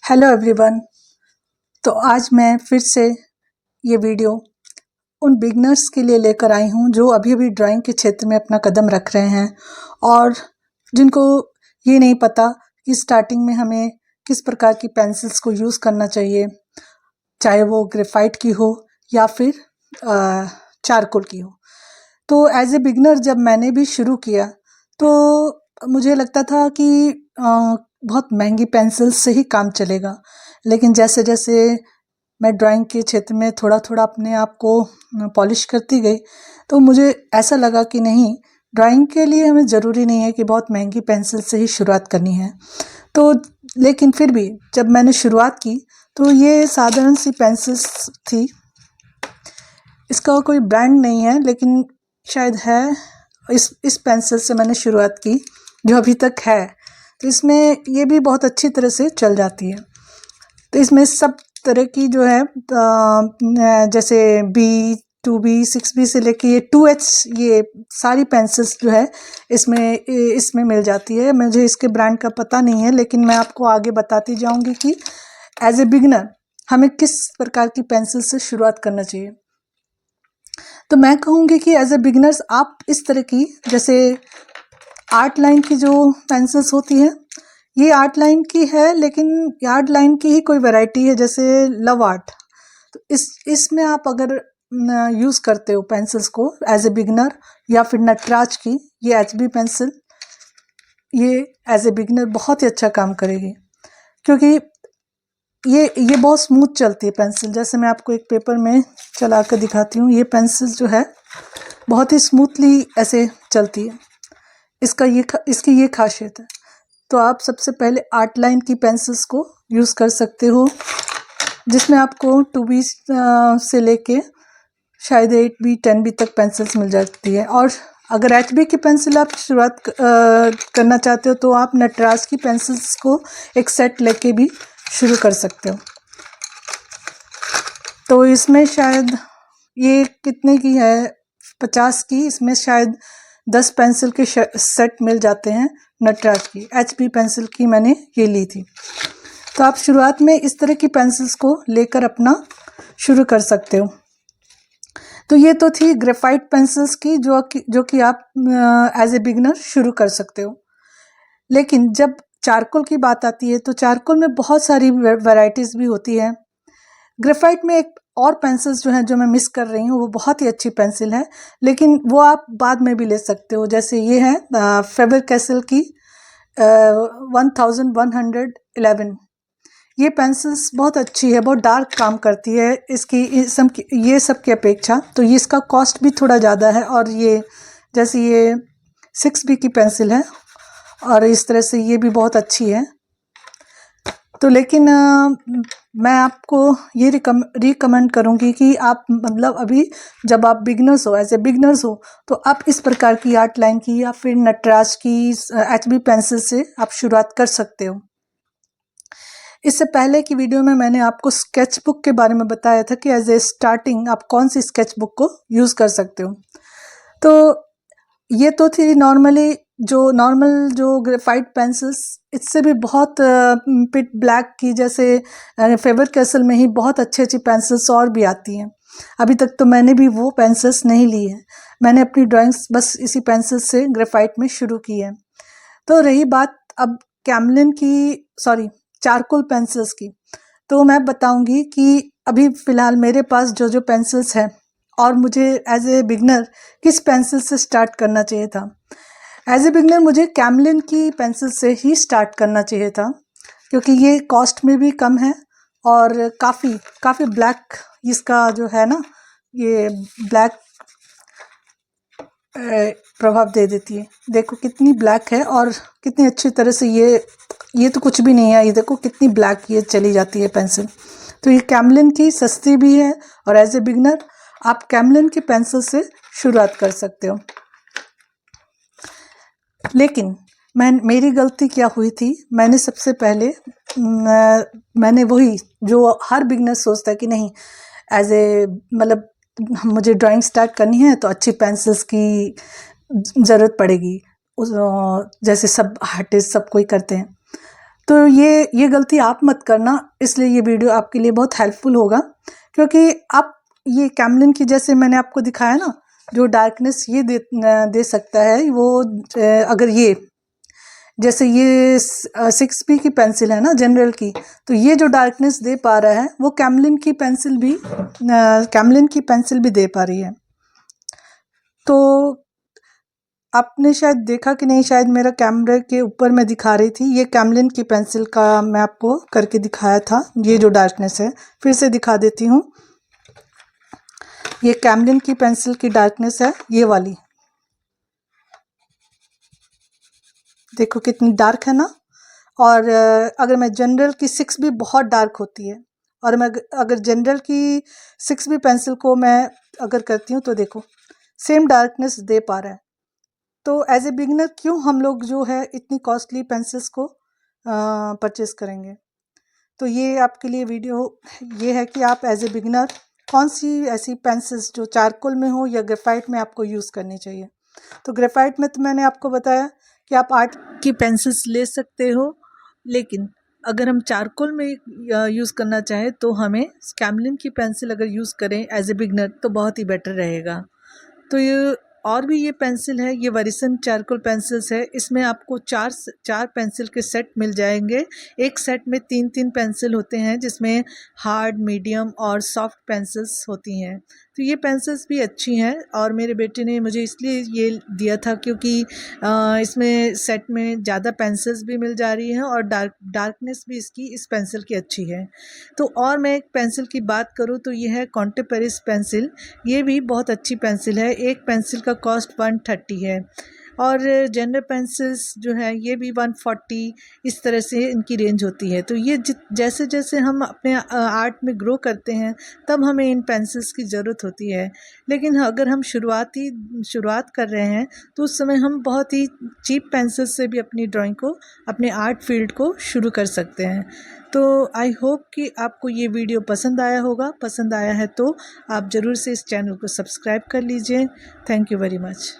Hello everyone. तो आज मैं फिर से ये वीडियो उन बिगनर्स के लिए लेकर आई हूँ जो अभी अभी ड्राइंग के क्षेत्र में अपना कदम रख रहे हैं और जिनको ये नहीं पता कि स्टार्टिंग में हमें किस प्रकार की पेंसिल्स को यूज़ करना चाहिए, चाहे वो ग्रेफाइट की हो या फिर चारकोल की हो। तो एज ए बिगनर जब मैंने भी शुरू किया तो मुझे लगता था कि बहुत महंगी पेंसिल्स से ही काम चलेगा, लेकिन जैसे जैसे मैं ड्राइंग के क्षेत्र में थोड़ा थोड़ा अपने आप को पॉलिश करती गई तो मुझे ऐसा लगा कि नहीं, ड्राइंग के लिए हमें ज़रूरी नहीं है कि बहुत महंगी पेंसिल से ही शुरुआत करनी है। तो लेकिन फिर भी जब मैंने शुरुआत की तो ये साधारण सी पेंसिल्स थी, इसका कोई ब्रांड नहीं है लेकिन शायद है। इस पेंसिल से मैंने शुरुआत की जो अभी तक है, तो इसमें ये भी बहुत अच्छी तरह से चल जाती है। तो इसमें सब तरह की जो है जैसे B2B 6B से लेके ये 2H ये सारी पेंसिल्स जो है इसमें मिल जाती है। मुझे इसके ब्रांड का पता नहीं है लेकिन मैं आपको आगे बताती जाऊंगी कि एज ए बिगनर हमें किस प्रकार की पेंसिल से शुरुआत करना चाहिए। तो मैं कहूँगी कि एज ए बिगनर्स आप इस तरह की जैसे आर्ट लाइन की जो पेंसिल्स होती हैं, ये आर्ट लाइन की है लेकिन आर्ट लाइन की ही कोई वैरायटी है जैसे लव आर्ट। तो इसमें आप अगर यूज़ करते हो पेंसिल्स को एज ए बिगनर, या फिर नटराज की ये HB पेंसिल, ये एज ए बिगनर बहुत ही अच्छा काम करेगी क्योंकि ये बहुत स्मूथ चलती है पेंसिल। जैसे मैं आपको एक पेपर में चला कर दिखाती हूँ, ये पेंसिल जो है बहुत ही स्मूथली ऐसे चलती है। इसकी ये खासियत है। तो आप सबसे पहले आर्ट लाइन की पेंसिल्स को यूज़ कर सकते हो जिसमें आपको 2B से लेके शायद 8B 10B तक पेंसिल्स मिल जाती है। और अगर HB की पेंसिल आप शुरुआत करना चाहते हो तो आप नटराज की पेंसिल्स को एक सेट लेके भी शुरू कर सकते हो। तो इसमें शायद ये कितने की है, 50 की, इसमें शायद 10 पेंसिल के सेट मिल जाते हैं नटराज की। HB पेंसिल की मैंने ये ली थी। तो आप शुरुआत में इस तरह की पेंसिल्स को लेकर अपना शुरू कर सकते हो। तो ये तो थी ग्रेफाइट पेंसिल्स की जो कि आप एज ए बिगनर शुरू कर सकते हो। लेकिन जब चारकोल की बात आती है तो चारकोल में बहुत सारी वैरायटीज़ भी होती है। ग्रेफाइट में एक और पेंसिल्स जो हैं जो मैं मिस कर रही हूँ, वो बहुत ही अच्छी पेंसिल है लेकिन वो आप बाद में भी ले सकते हो। जैसे ये है फेबर कैसल की 1111। ये पेंसिल्स बहुत अच्छी है, बहुत डार्क काम करती है ये सब की अपेक्षा। तो ये इसका कॉस्ट भी थोड़ा ज़्यादा है और ये जैसे ये 6B की पेंसिल है और इस तरह से ये भी बहुत अच्छी है। तो लेकिन मैं आपको ये रिकमेंड करूँगी कि आप मतलब अभी जब आप बिगनर्स हो, एज ए बिगनर्स हो, तो आप इस प्रकार की आर्ट लाइन की या फिर नटराज की HB पेंसिल से आप शुरुआत कर सकते हो। इससे पहले की वीडियो में मैंने आपको स्केच बुक के बारे में बताया था कि एज ए स्टार्टिंग आप कौन सी स्केच बुक को यूज़ कर सकते हो। तो ये तो थी नॉर्मल जो ग्रेफाइट पेंसिल्स, इससे भी बहुत पिट ब्लैक की जैसे फेबर कैसल में ही बहुत अच्छी पेंसिल्स और भी आती हैं। अभी तक तो मैंने भी वो पेंसिल्स नहीं ली है, मैंने अपनी ड्राइंग्स बस इसी पेंसिल से ग्रेफाइट में शुरू की है। तो रही बात अब चारकोल पेंसिल्स की, तो मैं बताऊंगी कि अभी फ़िलहाल मेरे पास जो पेंसिल्स हैं और मुझे एज ए बिगनर किस पेंसिल से स्टार्ट करना चाहिए था। एज ए बिगनर मुझे कैमलिन की पेंसिल से ही स्टार्ट करना चाहिए था क्योंकि ये कॉस्ट में भी कम है और काफ़ी ब्लैक इसका जो है ना, ये ब्लैक प्रभाव दे देती है। देखो कितनी ब्लैक है और कितनी अच्छी तरह से ये तो कुछ भी नहीं है, ये देखो कितनी ब्लैक ये चली जाती है पेंसिल। तो ये कैमलिन की सस्ती भी है और एज ए बिगनर आप कैमलिन की पेंसिल से शुरुआत कर सकते हो। लेकिन मेरी गलती क्या हुई थी, मैंने सबसे पहले मैंने वही जो हर बिगनर सोचता है कि नहीं, एज ए मतलब मुझे ड्राइंग स्टार्ट करनी है तो अच्छी पेंसिल्स की ज़रूरत पड़ेगी, जैसे सब आर्टिस्ट सब कोई करते हैं। तो ये गलती आप मत करना, इसलिए ये वीडियो आपके लिए बहुत हेल्पफुल होगा। क्योंकि आप ये कैमलिन की जैसे मैंने आपको दिखाया ना, जो डार्कनेस ये दे सकता है वो अगर ये जैसे ये 6B की पेंसिल है ना जनरल की, तो ये जो डार्कनेस दे पा रहा है वो कैमलिन की पेंसिल भी दे पा रही है। तो आपने शायद देखा कि नहीं, शायद मेरा कैमरे के ऊपर मैं दिखा रही थी, ये कैमलिन की पेंसिल का मैं आपको करके दिखाया था। ये जो डार्कनेस है फिर से दिखा देती हूँ, ये कैमलिन की पेंसिल की डार्कनेस है ये वाली, देखो कितनी डार्क है ना। और अगर मैं जनरल की 6B बहुत डार्क होती है, और मैं अगर जनरल की 6B पेंसिल को मैं अगर करती हूँ तो देखो सेम डार्कनेस दे पा रहा है। तो एज ए बिगिनर क्यों हम लोग जो है इतनी कॉस्टली पेंसिल्स को परचेस करेंगे। तो ये आपके लिए वीडियो ये है कि आप एज ए बिगिनर कौन सी ऐसी पेंसिल्स जो चारकोल में हो या ग्रेफाइट में आपको यूज़ करनी चाहिए। तो ग्रेफाइट में तो मैंने आपको बताया कि आप आर्ट की पेंसिल्स ले सकते हो, लेकिन अगर हम चारकोल में यूज़ करना चाहें तो हमें कैमलिन की पेंसिल अगर यूज़ करें एज ए बिगनर तो बहुत ही बेटर रहेगा। तो ये और भी ये पेंसिल है, ये वरिसन चारकोल पेंसिल्स है। इसमें आपको चार पेंसिल के सेट मिल जाएंगे। एक सेट में 3 पेंसिल होते हैं, जिसमें हार्ड, मीडियम और सॉफ्ट पेंसिल्स होती हैं। तो ये पेंसिल्स भी अच्छी हैं, और मेरे बेटे ने मुझे इसलिए ये दिया था क्योंकि इसमें सेट में ज़्यादा पेंसिल्स भी मिल जा रही हैं और डार्कनेस भी इसकी इस पेंसिल की अच्छी है। तो और मैं एक पेंसिल की बात करूँ तो ये है कॉन्टे पेरिस पेंसिल। ये भी बहुत अच्छी पेंसिल है, एक पेंसिल का कॉस्ट 130 है। और जनरल पेंसिल्स जो है ये भी 140 इस तरह से इनकी रेंज होती है। तो ये जैसे जैसे हम अपने आर्ट में ग्रो करते हैं तब हमें इन पेंसिल्स की ज़रूरत होती है। लेकिन अगर हम शुरुआत कर रहे हैं तो उस समय हम बहुत ही चीप पेंसिल से भी अपनी ड्राइंग को, अपने आर्ट फील्ड को शुरू कर सकते हैं। तो आई होप कि आपको ये वीडियो पसंद आया होगा। पसंद आया है तो आप ज़रूर से इस चैनल को सब्सक्राइब कर लीजिए। Thank you very much.